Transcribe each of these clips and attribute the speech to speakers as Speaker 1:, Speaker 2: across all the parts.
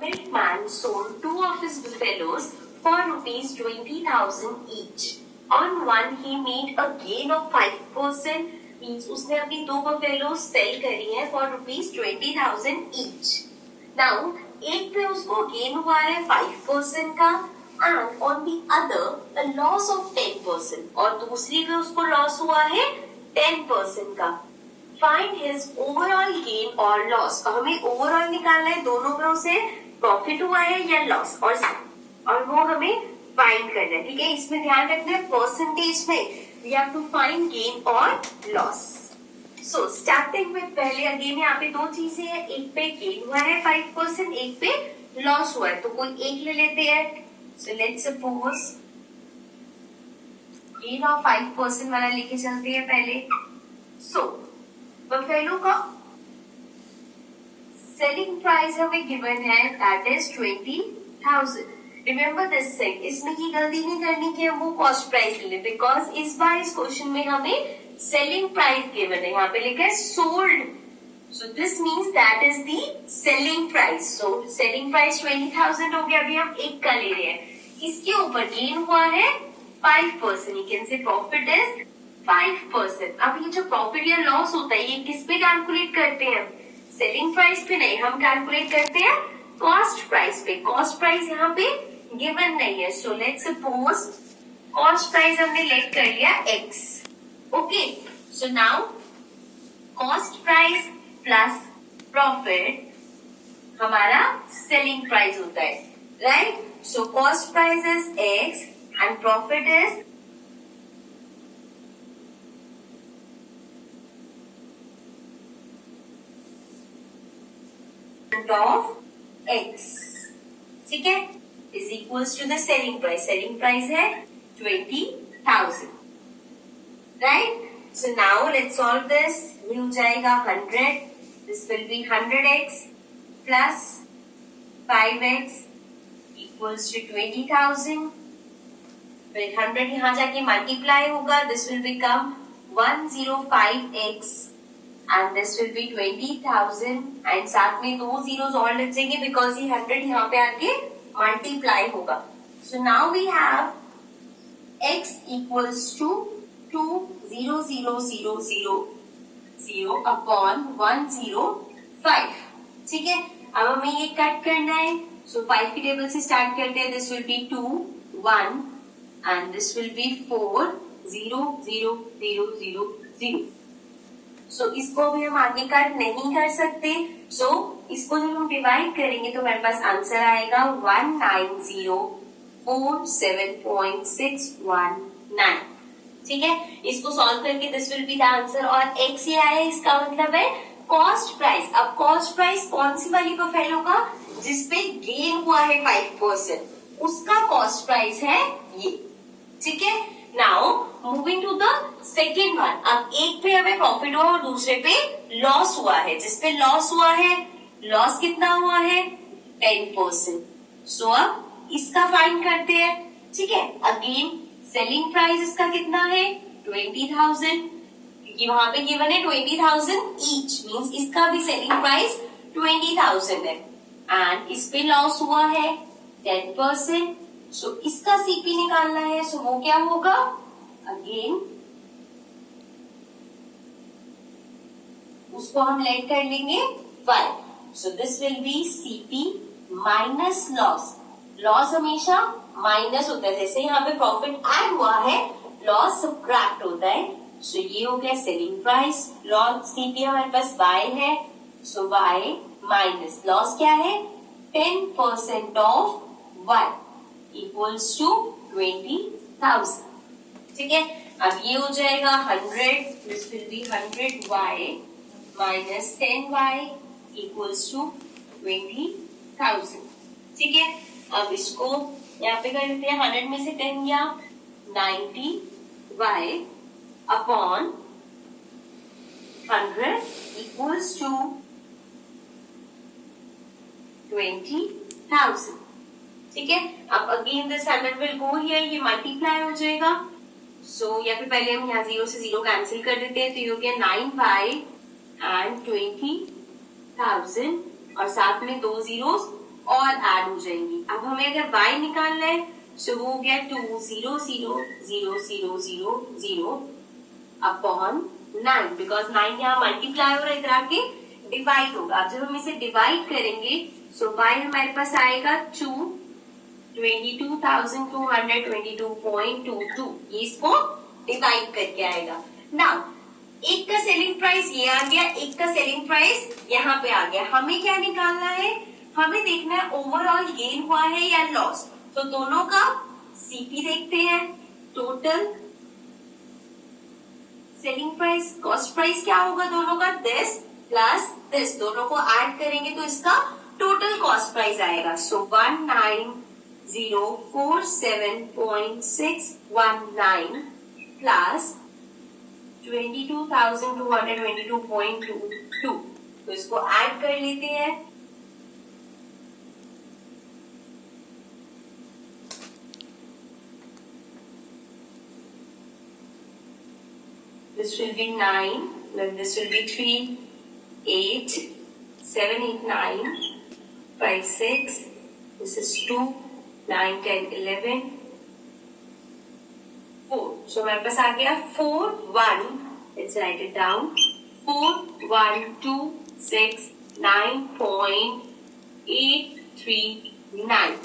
Speaker 1: milkman sold two of his buffaloes for rupees 20,000 each. On one he made a gain of 5%. Means उसने अपनी दो buffaloes sell करी है for rupees 20,000 each. Now एक पे उसको gain हुआ है 5% का and on the other a loss of 10% और दूसरी पे उसको loss हुआ है 10% का. Find his overall gain or loss. अब हमें overall निकालना है दोनों में उसे प्रॉफिट हुआ है या लॉस और वो हमें फाइंड करना है. ठीक है, इसमें ध्यान रखना है परसेंटेज में we have to find gain और लॉस. सो स्टार्टिंग में पहले अगेन यहाँ पे दो चीजें हैं, एक पे गेन हुआ है 5%, एक पे लॉस हुआ है, तो कोई एक ले लेते हैं. So let's suppose gain of 5% वाला लेके चलते हैं पहले. सो बफेलो का सेलिंग प्राइस हमें गिवन है that is 20,000. Remember this thing, इसमें ये गलती नहीं करनी कि हम वो कॉस्ट प्राइस ले लें बिकॉज इस बार इस क्वेश्चन में हमें सेलिंग प्राइस गिवन है, यहाँ पे लिखा है sold. So this means that is the selling price. So selling price 20,000 हो गया. अभी हम एक का ले रहे हैं, इसके ऊपर गेन हुआ है 5%. You can say profit is 5%. अब ये जो प्रॉफिट या लॉस होता है ये किस पे कैलकुलेट करते हैं? सेलिंग प्राइस पे नहीं, हम कैलकुलेट करते हैं कॉस्ट प्राइस पे. कॉस्ट प्राइस यहाँ पे गिवन नहीं है. So let's suppose cost price हमने लेट कर लिया x. Okay, so now cost price plus profit हमारा सेलिंग प्राइस होता है, right? So cost price is x and profit is of x. ठीक है, is equals to the selling price. Selling price है 20,000, right? So now let's solve this. ये हो जाएगा 100. This will be 100x plus 5x equals to 20,000. फिर 100 यहाँ जाके multiply होगा. This will become 105x. And this will be 20,000 and साथ में दो zeros और लग जाएंगे because ये 100 यहाँ पे आके मल्टीप्लाई होगा. So now we have x equals to 2,0,0,0,0 upon 105. ठीक है, अब हमें ये कट करना है. So 5 की टेबल से स्टार्ट करते हैं. This will be 2, 1 and this will be 4, 0, 0, 0, 0, 0. सो इसको भी हम आगे कट नहीं कर सकते. सो इसको जब हम डिवाइड करेंगे तो हमारे पास आंसर आएगा 19047.619. ठीक है, इसको सॉल्व करके this will be the answer. और x ये आया, इसका मतलब है कॉस्ट प्राइस. अब कॉस्ट प्राइस कौन सी वाली बफेलो का? जिसपे गेन हुआ है 5%, उसका कॉस्ट प्राइस है ये. ठीक है, now moving to the second one. अब एक पे हमें प्रॉफिट हुआ और दूसरे पे लॉस हुआ है. जिसपे लॉस हुआ है, लॉस कितना हुआ है? 10%. सो अब इसका फाइंड करते हैं. ठीक है, अगेन सेलिंग प्राइस इसका कितना है? 20,000. क्योंकि वहां पे गिवन है 20,000 ईच, मीन्स इसका भी सेलिंग प्राइस 20,000 है. एंड इस पे लॉस हुआ है 10%. सो इसका सीपी निकालना है. सो वो क्या होगा? अगेन उसको हम लेट कर लेंगे 5. So this will be CP minus loss. Loss हमेशा माइनस होता है. जैसे यहाँ पे प्रॉफिट ऐड हुआ है, लॉस सब्ट्रैक्ट होता है. सो ये हो गया सेलिंग प्राइस. लॉस सीपी हमारे पास y है. सो y माइनस लॉस क्या है? 10% ऑफ y equals to 20,000. ठीक है, अब ये हो जाएगा 100. This will be 100y minus 10y equals to 20,000. ठीक है, अब इसको यहाँ पे कर देते हैं. 100 में से 10 गया, 90y upon 100 equals to 20,000. ठीक है, अब again this 100 will go here, ये मल्टीप्लाई हो जाएगा. सो या फिर पहले हम यहाँ 0 से 0 कैंसिल कर देते हैं. तो ये हो गया 9y and 20,000 और साथ में दो जीरोस और ऐड हो जाएंगी। अब हमें अगर y निकालना है सो वो हो गया 2 0 0 0 0 0 0 अपॉन 9, बिकॉज 9 यहाँ मल्टीप्लाई हो रहा है, इधर आके डिवाइड होगा। अब जब हम इसे डिवाइड करेंगे सो y हमारे पास आएगा 22,222.22, ये इसको डिवाइड करके आएगा। नाउ एक का सेलिंग प्राइस ये आ गया, एक का सेलिंग प्राइस यहाँ पे आ गया। हमें क्या निकालना है, हमें देखना है ओवरऑल गेन हुआ है या लॉस। तो दोनों का सीपी देखते हैं, total selling price, cost price क्या होगा दोनों का, दिस प्लस दिस, दोनों को ऐड करेंगे तो इसका टोटल कॉस्ट प्राइस आएगा। सो 19,047.619 प्लस 22,222.22, तो इसको ऐड कर लेते हैं। This will be 9, then this will be 3, 8, 7, 8, 9, 5, 6, this is 2, 9, 10, 11, 4. So हमारे पास आ गया 4, 1, let's write it down, 4, 1, 2, 6, 9.839.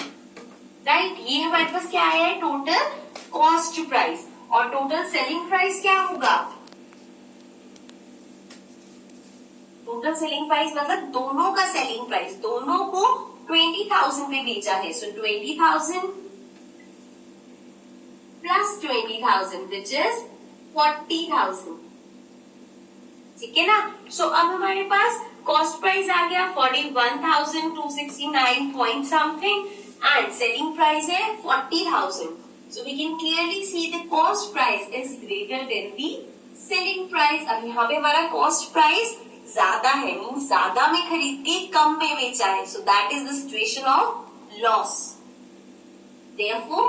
Speaker 1: Right, ये हमारे पास क्या आया है, टोटल कॉस्ट प्राइस। और टोटल सेलिंग प्राइस क्या होगा, टोटल सेलिंग प्राइस मतलब दोनों का सेलिंग प्राइस, दोनों को 20,000 पे बेचा है। सो 20,000 प्लस 20,000 विच इज 40,000, ठीक है ना। सो अब हमारे पास कॉस्ट प्राइस आ गया 41,269 point something and selling price है 40,000। So we can clearly see the cost price is greater than the selling price. अब यहाँ पे हमारा कॉस्ट प्राइस ज्यादा है, मीन्स ज्यादा में खरीद के कम में बेचा है। So that is the situation of loss, therefore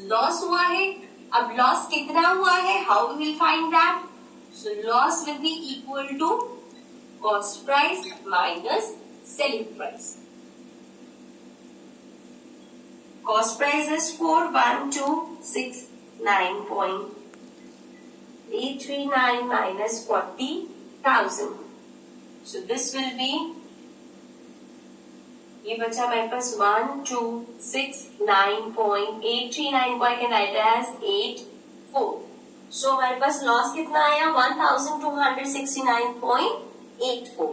Speaker 1: loss हुआ है। अब लॉस कितना हुआ है, how we will find that, so loss will be equal to cost price minus selling price. Cost price is 41,269.839 minus 40,000. So this will be, ये बचा मेरे पास 1,269.839 को I can write as 84. So हमारे पास लॉस कितना आया 1,269.84.